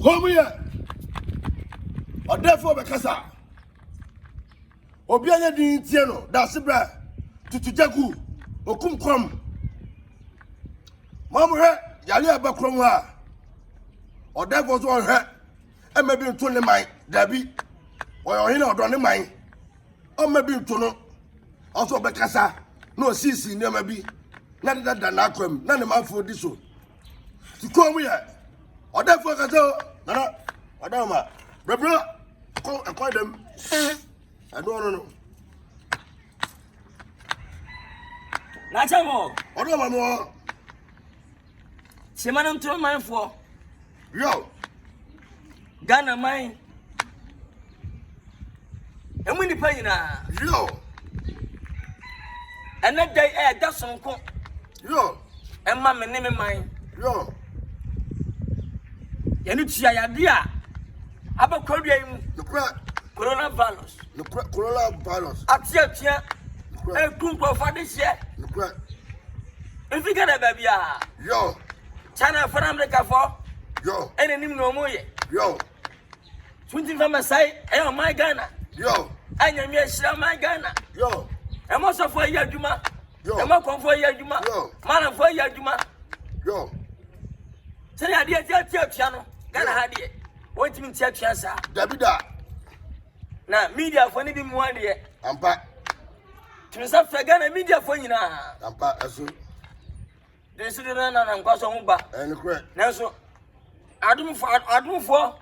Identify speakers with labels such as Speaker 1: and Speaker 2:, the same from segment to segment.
Speaker 1: Come here. Or therefore, Bekasa. Obianya di Tiano, Dasibra, Tutujaku, Okum Krom. Mamma, Yalia Bakromwa. Or that was on her. And maybe to the mine, Debbie. Or you know, don't mind. Or maybe to know. Also, Bekasa. No, CC, never be. None of that than Akum, none of my food this one. To come here. Or therefore, no, I don't know. Brother, call them. I don't know.
Speaker 2: Nachamo.
Speaker 1: I don't know.
Speaker 2: Semanum to mine for.
Speaker 1: Yo.
Speaker 2: Ghana mine. And when the pay now.
Speaker 1: Yo.
Speaker 2: And that day, that's some cook.
Speaker 1: Yo.
Speaker 2: And mamma name mine.
Speaker 1: Yo.
Speaker 2: You need to see idea. About Korean coronavirus.
Speaker 1: Coronavirus.
Speaker 2: Atia, a group of fathers yet. If you get a baby,
Speaker 1: Yo.
Speaker 2: China for America for.
Speaker 1: Yo.
Speaker 2: And no more.
Speaker 1: Yo.
Speaker 2: 20 from my side, and my Ghana.
Speaker 1: Yo.
Speaker 2: And you may share my Ghana.
Speaker 1: Yo.
Speaker 2: And most of for Yajuma.
Speaker 1: Yo.
Speaker 2: And more for Yajuma.
Speaker 1: Yo.
Speaker 2: Man for Yajuma.
Speaker 1: Yo.
Speaker 2: Say I did tell channel. Ghana had it. What do you mean, chance?
Speaker 1: Dabida.
Speaker 2: Now, media for any more year.
Speaker 1: I'm back.
Speaker 2: To yourself, Ghana media for you now.
Speaker 1: I'm back. As soon.
Speaker 2: This is the run and cross on back.
Speaker 1: And correct.
Speaker 2: Now, so I do for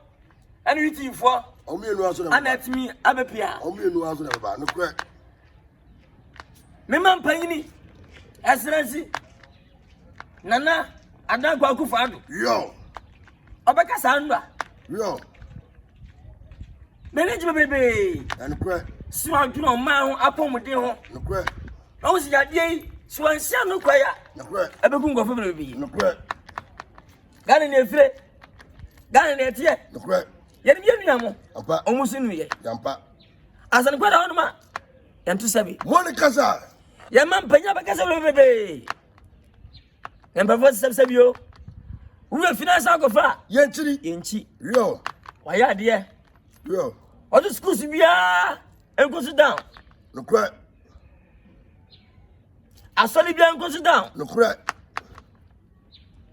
Speaker 2: and you think for.
Speaker 1: Only no answer.
Speaker 2: And that's me, I'm a Pia.
Speaker 1: Only no answer about no correct.
Speaker 2: Memam Payini, Excellency Nana, I don't go to Fado.
Speaker 1: Yo.
Speaker 2: Obeka Sandra.
Speaker 1: Yo.
Speaker 2: Manage baby.
Speaker 1: And correct.
Speaker 2: So I do not mind upon with you.
Speaker 1: No correct.
Speaker 2: I was that day, so I shall no quiet.
Speaker 1: No correct.
Speaker 2: I become go for baby.
Speaker 1: No correct.
Speaker 2: Got in a fret. Got in a tear.
Speaker 1: No correct.
Speaker 2: Yet you know,
Speaker 1: I'm back.
Speaker 2: almost in me.
Speaker 1: I'm back.
Speaker 2: As I'm quite on my. And to say,
Speaker 1: Monica.
Speaker 2: your man Panya because of baby. And Professor Sabio. We will finance our far.
Speaker 1: Yenchi.
Speaker 2: Inchi.
Speaker 1: Yo.
Speaker 2: Why, yeah, dear.
Speaker 1: Yo.
Speaker 2: All the schools to be and go sit down.
Speaker 1: No correct.
Speaker 2: I saw the and go sit down.
Speaker 1: No correct.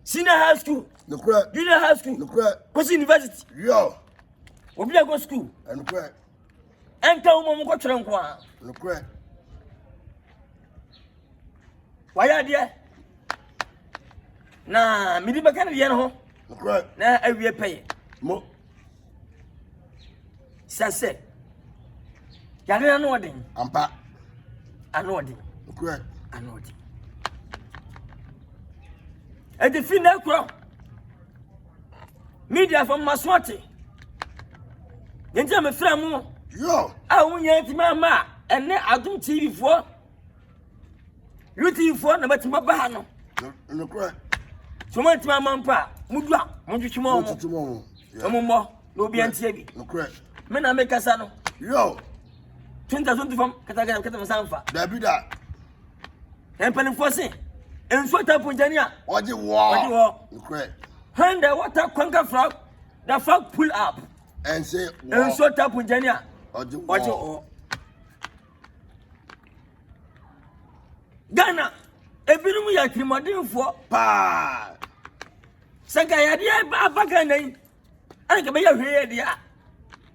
Speaker 2: Senior high school.
Speaker 1: No correct.
Speaker 2: Junior high school.
Speaker 1: No correct.
Speaker 2: Go to university.
Speaker 1: Yo.
Speaker 2: We will go school.
Speaker 1: And correct.
Speaker 2: And tell mom what you're going.
Speaker 1: No correct.
Speaker 2: Why, yeah, dear. Nah, me the kind of yen.
Speaker 1: No correct.
Speaker 2: Nah, I will pay.
Speaker 1: Mo.
Speaker 2: Said, Yana know what
Speaker 1: I'm back.
Speaker 2: I know what
Speaker 1: No correct.
Speaker 2: I know what. And the final crowd. Media from Maswati. Then tell me, friend,
Speaker 1: Yo.
Speaker 2: I won't yet mamma, and then I don't TV for you TV for number to my bahano.
Speaker 1: No correct.
Speaker 2: So much my mampa, Mudra, Montumo,
Speaker 1: Tomorrow.
Speaker 2: no more, no be anti.
Speaker 1: No correct.
Speaker 2: Men I make a son.
Speaker 1: Yo.
Speaker 2: 20,000 from Catagana Sanfa.
Speaker 1: Dabida.
Speaker 2: And penny for say, and sweat up with Jania.
Speaker 1: What you want? No correct.
Speaker 2: Hand the water conquer frog, the frog pull up.
Speaker 1: And say,
Speaker 2: And sweat up with Jania.
Speaker 1: What you want?
Speaker 2: Ghana, a bit of me a criminal for
Speaker 1: Pa.
Speaker 2: Sankaya, Bagane. I can be a here, dear.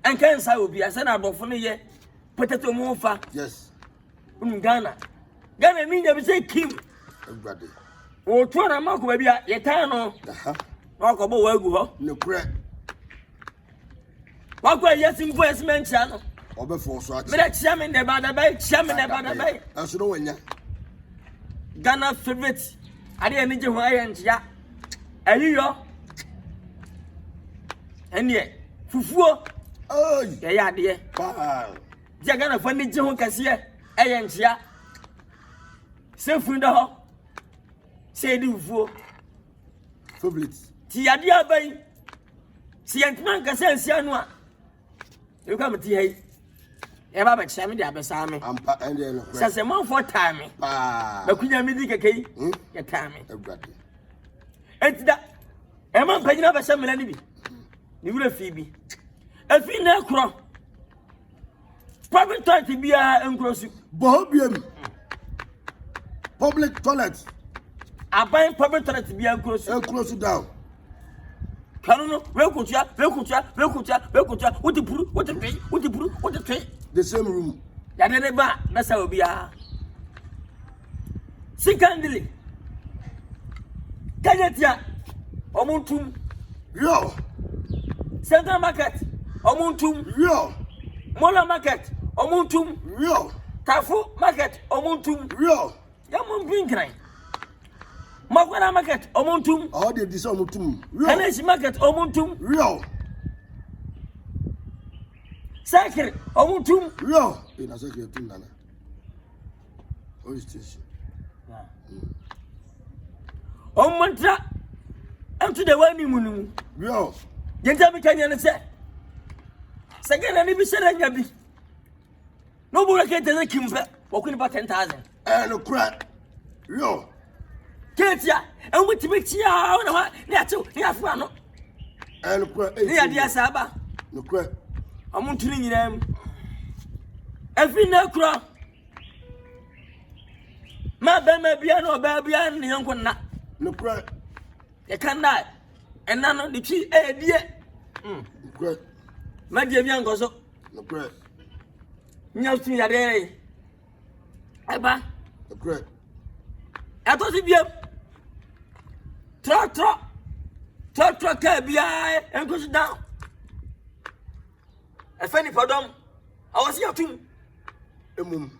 Speaker 2: And Kansah will be a son of for me, potato mofa.
Speaker 1: Yes.
Speaker 2: Ghana. Ghana mean you say Kim.
Speaker 1: Everybody.
Speaker 2: Oh, Twana Marco, maybe a Yetano. Marco Bogo.
Speaker 1: No correct.
Speaker 2: What were yes in voice mention?
Speaker 1: Or before so.
Speaker 2: But that's shaman the bad bay, shaman the bad bay.
Speaker 1: I should know when ya.
Speaker 2: Ghana favorite. I didn't need you and ya. And you and yet, Fufu.
Speaker 1: Oh,
Speaker 2: yeah, dear.
Speaker 1: pa.
Speaker 2: Jagana funny John Cassia, and ya. Say, Funda, say, do for
Speaker 1: Favorite.
Speaker 2: Tiadia Bay. See, and Manca says, Yanua. You come to here. Ever but Sammy Dabasami.
Speaker 1: I'm pa and then.
Speaker 2: Says a month for time.
Speaker 1: Pa.
Speaker 2: But could you make a cake? Your time.
Speaker 1: Everybody.
Speaker 2: And that. Emma Pagina Bassam Lady. ni wura fi bi afi na kro private toilet bia enkrosu
Speaker 1: Bohobium. Public toilet.
Speaker 2: aban public toilet bia enkrosu
Speaker 1: And close it down.
Speaker 2: kanu no we kutua what the puru what the pay
Speaker 1: The same room.
Speaker 2: ya de ba na sa obia secondly kajetia omuntum
Speaker 1: Yo.
Speaker 2: Central Market omuntum
Speaker 1: Yo.
Speaker 2: Mola Market omuntum
Speaker 1: Yo.
Speaker 2: Tafu Market omuntum
Speaker 1: Yo.
Speaker 2: yamon binkran Magwana Market omuntum
Speaker 1: All the disomutum. Yo.
Speaker 2: Haneshi Market omuntum
Speaker 1: Yo.
Speaker 2: Sakir omuntum
Speaker 1: Yo. In a second, Nana. What is this?
Speaker 2: omuntra into the wani munu
Speaker 1: Yo.
Speaker 2: yenta mi kanya ne se sagana ni bi seranya bi no bura ke teze kimpe wakuni ba 10,000
Speaker 1: And a crack. Yo.
Speaker 2: ketia en wutimi tia na wa ni atu ni afu ano
Speaker 1: And a crack.
Speaker 2: ni ade asaba
Speaker 1: No crack.
Speaker 2: omuntu ni nyinam afi na kura ma ba ma bia no ba bia ni yanko na
Speaker 1: No crack.
Speaker 2: ye kan na enna no di twi edie
Speaker 1: No crack.
Speaker 2: ma die bia ngoso
Speaker 1: No crack.
Speaker 2: nya twi ya de eba
Speaker 1: No crack.
Speaker 2: ato si bia tra ka bia enko down afani podom awasi atum
Speaker 1: Emum.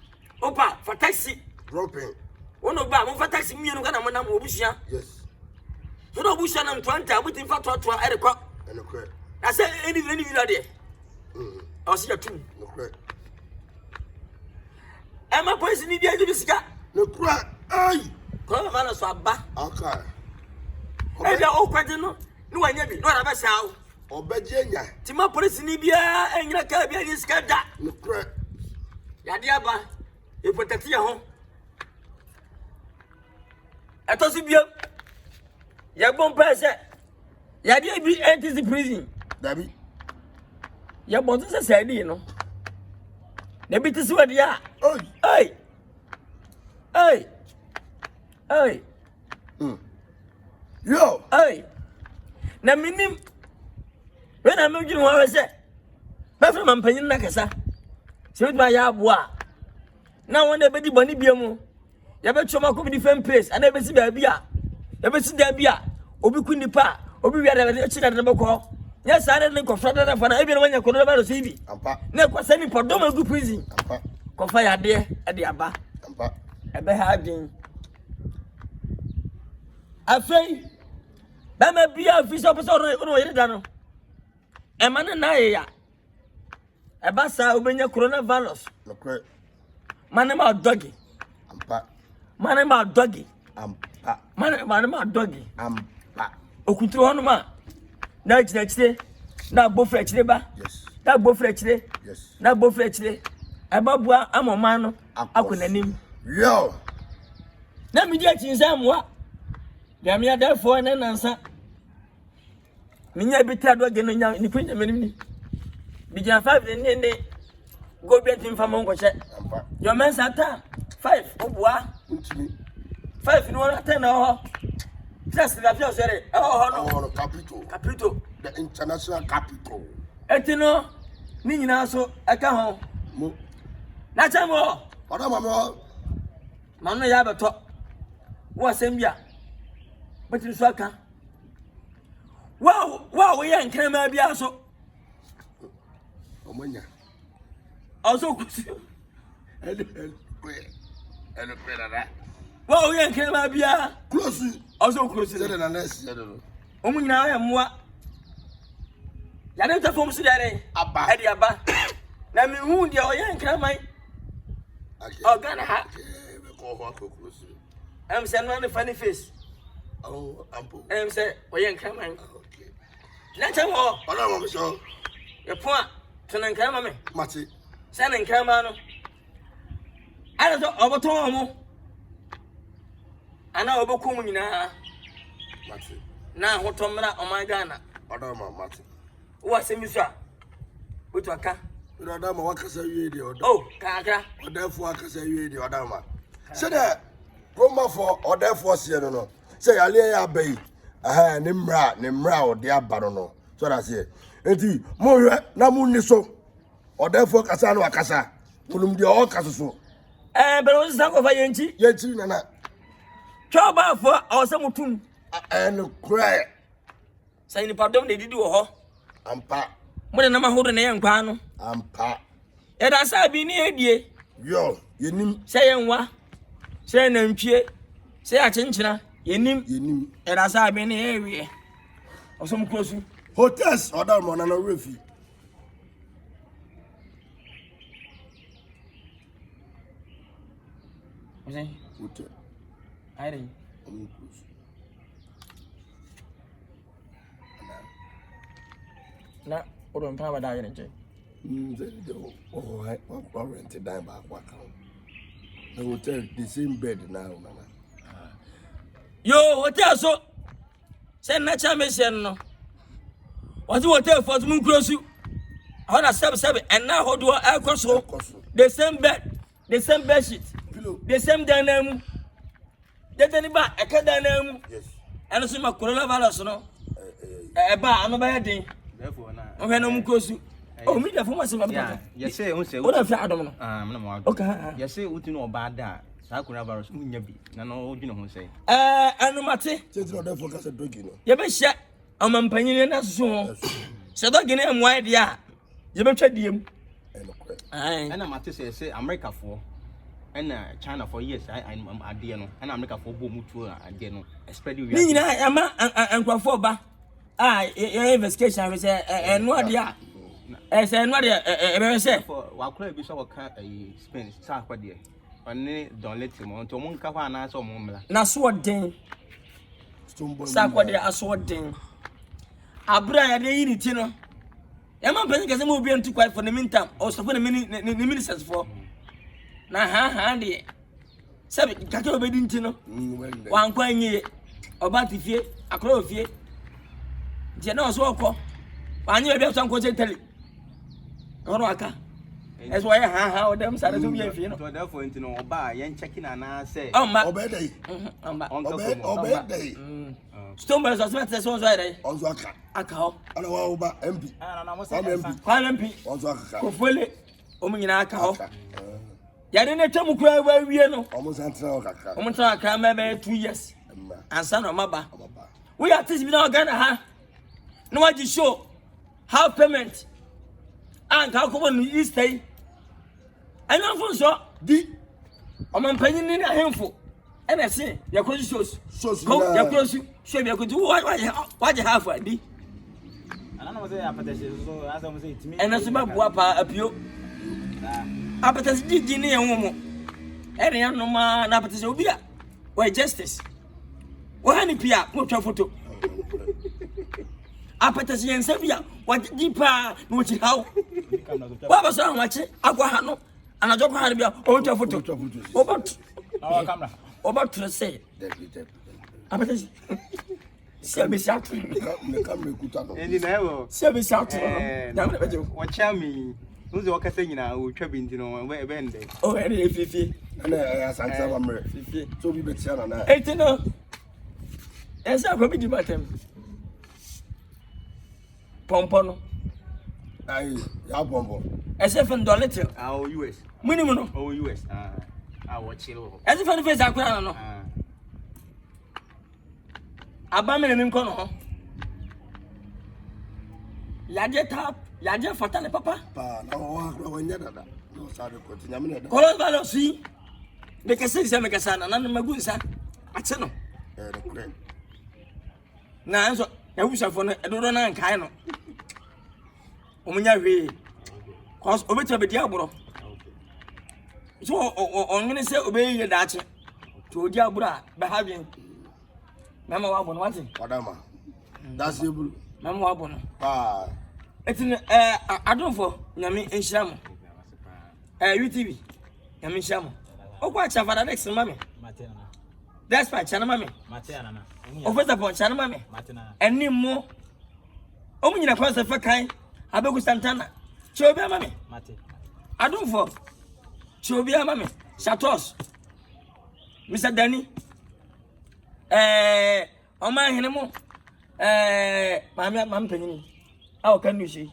Speaker 2: opa for taxi
Speaker 1: Dropping.
Speaker 2: wono ba mo fa taxi mienu kana mo na mo obusia
Speaker 1: Yes.
Speaker 2: so no obusia na ntwanta abutin fa toa ereko
Speaker 1: And a crack.
Speaker 2: na se any video de awasi atum
Speaker 1: No crack.
Speaker 2: ema police ni dia jibi sika
Speaker 1: No crack. Ay.
Speaker 2: ko ma na so aba
Speaker 1: Okay.
Speaker 2: e dia o kwaje no ni wanya bi no ara ba sawo
Speaker 1: Obejenya.
Speaker 2: ti ma police ni bia enyina ka bia ni sika da
Speaker 1: No crack.
Speaker 2: ya dia ba e protect ya ho ato si bia ya bompa se ya dia bi entity prison
Speaker 1: Dabi.
Speaker 2: ya bonto se sadi no na bi tisi wadi ya
Speaker 1: Ay.
Speaker 2: ay
Speaker 1: Yo.
Speaker 2: ay na minim when am you want say ba fra man panyin na kasa se wit ma ya aboa na won na be di boni biamu ya be choma ko bi different place ana be si ba bia ya be si da bia obi ku nipa obi wi ada be chi da be ko nya sare ne ko fra da fa na e bi na wanya ko no ba do sibi
Speaker 1: Ampa.
Speaker 2: na ko sani podom agu prison
Speaker 1: Ampa.
Speaker 2: ko fa ya de e de aba
Speaker 1: Ampa.
Speaker 2: e be ha din afei ba ma bia office officer no yire da no e ma na ya e ba sa obenya coronavirus
Speaker 1: No crack.
Speaker 2: mane ma doggy
Speaker 1: Ampa.
Speaker 2: mane ma doggy
Speaker 1: Ampa.
Speaker 2: mane ma doggy
Speaker 1: Ampa.
Speaker 2: okuturu hono ma na chire na bofre chire ba
Speaker 1: Yes.
Speaker 2: na bofre chire
Speaker 1: Yes.
Speaker 2: na bofre chire e ba bua amoma no akonanim
Speaker 1: Yo.
Speaker 2: na mi dia tinza moa ya mi adafo na nansa minya bita do geno nya ni kunya menim ni bija 5 ne go be tin fa mongo che
Speaker 1: Ampa.
Speaker 2: your men sata 5 obua
Speaker 1: Untimi.
Speaker 2: 5 no na 10 ho just la fio sere oh no
Speaker 1: Oh, capital.
Speaker 2: capito
Speaker 1: The international capital.
Speaker 2: etino ni nyina so aka ho
Speaker 1: Mo.
Speaker 2: na chamo
Speaker 1: Oda mama.
Speaker 2: manu ya beto wo asembia betu so aka wow we yan krema bia so
Speaker 1: Omanya.
Speaker 2: also kusi
Speaker 1: Ele. That.
Speaker 2: wow we yan krema bia
Speaker 1: Close.
Speaker 2: also kusi
Speaker 1: Said the next.
Speaker 2: omu nyina ya moa ya dem ta fom su dare
Speaker 1: Aba.
Speaker 2: e dia ba na mi hu dia o yan krema organ ha
Speaker 1: Close.
Speaker 2: am say no funny face
Speaker 1: Oh, ampo.
Speaker 2: am say o yan krema
Speaker 1: Okay.
Speaker 2: na chamo
Speaker 1: Oda mama so.
Speaker 2: e po a tunan krema me
Speaker 1: Mati.
Speaker 2: say nan krema no ana so oboton omo ana obokum nyina
Speaker 1: Mati.
Speaker 2: na hotomra o my Ghana
Speaker 1: Oda mama Mati.
Speaker 2: What's a misra? What you can?
Speaker 1: Odama wakasa wie de odo.
Speaker 2: Oh, kakra.
Speaker 1: Odafo akasa wie de odama. Say that Roma for odafo se no. Say ale ya bai. Aha ne mra ode abaro no. So that's it. Enti mo hwe na mu ni so. Odafo kasa no akasa. Kunum de o kasa so.
Speaker 2: But what's that over yenchi?
Speaker 1: Yenchi nana.
Speaker 2: Choba for our samutum.
Speaker 1: And cry.
Speaker 2: Say ni pardon de didi wo ho.
Speaker 1: Ampa.
Speaker 2: Mo de na ma hodo na ye nkwa no.
Speaker 1: Ampa.
Speaker 2: E da sa bi ni edie.
Speaker 1: Yo, yenim.
Speaker 2: Say yenwa. Say na ntwie. Say achenchina. Yenim. E da sa bi ni ewie. Osom close.
Speaker 1: Hotels odama na no refi.
Speaker 2: Okay.
Speaker 1: Hotel.
Speaker 2: I didn't. Na odo mpa ba da yene je.
Speaker 1: Oh, rented down back. The hotel, the same bed now, Nana.
Speaker 2: Yo, hotel so. Send na cha me sen no. What hotel for to close you? I want to seven and now how do I so? The same bed sheet.
Speaker 1: Pillow.
Speaker 2: The same dynamic. The dynamic a dynamic.
Speaker 1: Yes.
Speaker 2: And so my coronavirus no. Ba no ba din.
Speaker 1: Therefore now.
Speaker 2: Okay, no close you. Oh, me the former some.
Speaker 3: Yeah, you say on say.
Speaker 2: What if I don't know?
Speaker 3: No.
Speaker 2: Okay.
Speaker 3: You say uti no bad da. Sa coronavirus munya bi. Na no odwene ho say.
Speaker 2: Anu mate.
Speaker 1: Since no dey focus at dog, you know.
Speaker 2: Ye be hye amampanyin na so. Se dog ni amwa dia. Ye be twa diem.
Speaker 3: And I'm at say America for and China for years I'm adie no and America for bo mutu adie no spread you.
Speaker 2: Ni nyina ama ankwafo ba. Investigation we say enu adie. Say enu adie e be say
Speaker 3: for wa kura bi so waka Spain sa akwadie. Oni don let him on to mon ka kwa na so mo mla. Na so den. Sa akwadie aso den. Abra ya de yini ti no. Yama mpeni kase mo obi antu kwai for the meantime or so for the ministers for. Na ha de. Sabe kake obedi nti no. Wan kwa nyi oba ti fie, akro fie. Je na so okọ. Wanyi obi aso anko tell. Oro aka. Eso why ha o dem sare so bi afie no. So therefore nti no oba yen checking na say.
Speaker 1: Obedei. Obedei.
Speaker 2: Stomach so se so there.
Speaker 1: Onzo aka.
Speaker 2: Aka ho.
Speaker 1: Ana wa oba MP.
Speaker 3: Na mo say
Speaker 1: MP.
Speaker 2: Kwa MP.
Speaker 1: Onzo aka.
Speaker 2: Ko fole. O mu nyina aka ho. Ya de ne twam kura wa wie no.
Speaker 1: Omo santra aka.
Speaker 2: Omo tra aka ma be 2 years. Ansa no maba. We are this be na Ghana ha. No wa ji show how payment. And how come on East day? I know for so di oman panyin ni ahemfo. And I say ya ko shows. Go ya ko show ya ko do what you have di.
Speaker 3: I don't know say apatese so as I say it me.
Speaker 2: And so ba bua pa apio. Apatese di ni enwo mo. Ere ya no ma na apatese obi a. Why justice? Wo hani pia mo twa photo. Apatese yen sabia what deeper no chi how. Wa ba so anwache agwa ha no. Anajo kwa ha bia o twa photo. Obat.
Speaker 3: Our camera.
Speaker 2: Obat to say. Apatese. Se be shout.
Speaker 1: Me come me kuta no.
Speaker 3: Endi na ewo.
Speaker 2: Se be shout. Na me bejo.
Speaker 3: Watch me. Uzo wakasa nyina wo twa binti no we be nde.
Speaker 2: Oh, ere fifi.
Speaker 1: Ana ya santra ba mre.
Speaker 2: Fifi.
Speaker 1: So bi betia na na.
Speaker 2: Etino. Esa ko bi di batem. Pompono.
Speaker 1: Ai, ya bombo.
Speaker 2: Ese fen dolete.
Speaker 3: Our US.
Speaker 2: Minimum no.
Speaker 3: Oh US. Watch it.
Speaker 2: Ese fen face akura no. Aba me nim ko no. Yaje fatale papa.
Speaker 1: Pa, na wa wanya dada. No sare ko ti nyame na.
Speaker 2: Kolos balosi. Me kese se me kesa na magu nsa. Ate no.
Speaker 1: Kure.
Speaker 2: Na enso ya wusafo no edodo na nkai no. Omunya hwe. Cause obetra be dia agboro. So ongene se obeyi daache. To odi agboro a be ha bien. Mama wa bono wati.
Speaker 1: Adama. That's able.
Speaker 2: Mama wa bono.
Speaker 1: Pa.
Speaker 2: Etin adonfo nyame enhira mo. UTV. Nyame enhira mo. Okwa chafada next mame.
Speaker 3: Matena.
Speaker 2: That's why chana mame.
Speaker 3: Matena na.
Speaker 2: Officer for chana mame.
Speaker 3: Matena.
Speaker 2: Eni mo Omunyina kwa se fa kan. Abegu Santana. Chobi amame.
Speaker 3: Mate.
Speaker 2: Adunfo. Chobi amame. Shatos. Mr. Danny. Oma hene mo. Mami penini. Awo kan du shi.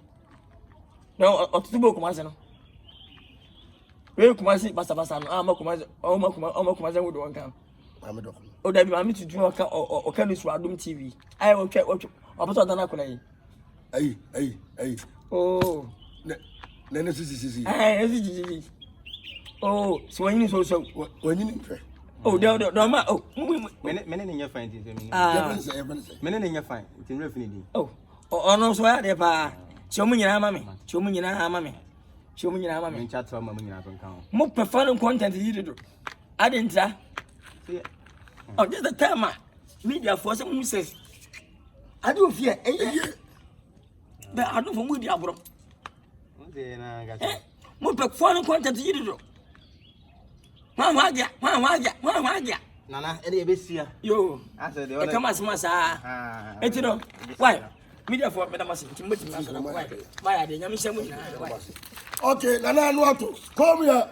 Speaker 2: No, otutubo Kumasi no. We Kumasi basa no. Ma Kumasi wo do wankan.
Speaker 1: Mami do.
Speaker 2: O da bi mami tutu o kan du so Adom TV. Ai o oboto dana kona yi.
Speaker 1: Ayi.
Speaker 2: Oh.
Speaker 1: Nene sisi.
Speaker 2: Sisi. Oh, so when you so
Speaker 1: when you need.
Speaker 2: Oh, do ma oh.
Speaker 3: Mene nya fine tin se mene. Mene nya fine. Tin refinity.
Speaker 2: Oh. Ono so ya de pa. Se omu nyina ama me. Se omu nyina ama me.
Speaker 3: Men chat so ma nyina ton kan.
Speaker 2: Mo perform content yi do. Adenta. Oh, this the time media for some say. I do fear. But I don't for media bro. Mo perform content yi do. Waja.
Speaker 3: Nana, e be sia.
Speaker 2: Yo.
Speaker 3: Asa de
Speaker 2: e kama sama sa. Etino. Why? Media for me na masi. Timoti. Why? Why are they nyamisha mu na?
Speaker 1: Okay, Nana Nuato. Come here.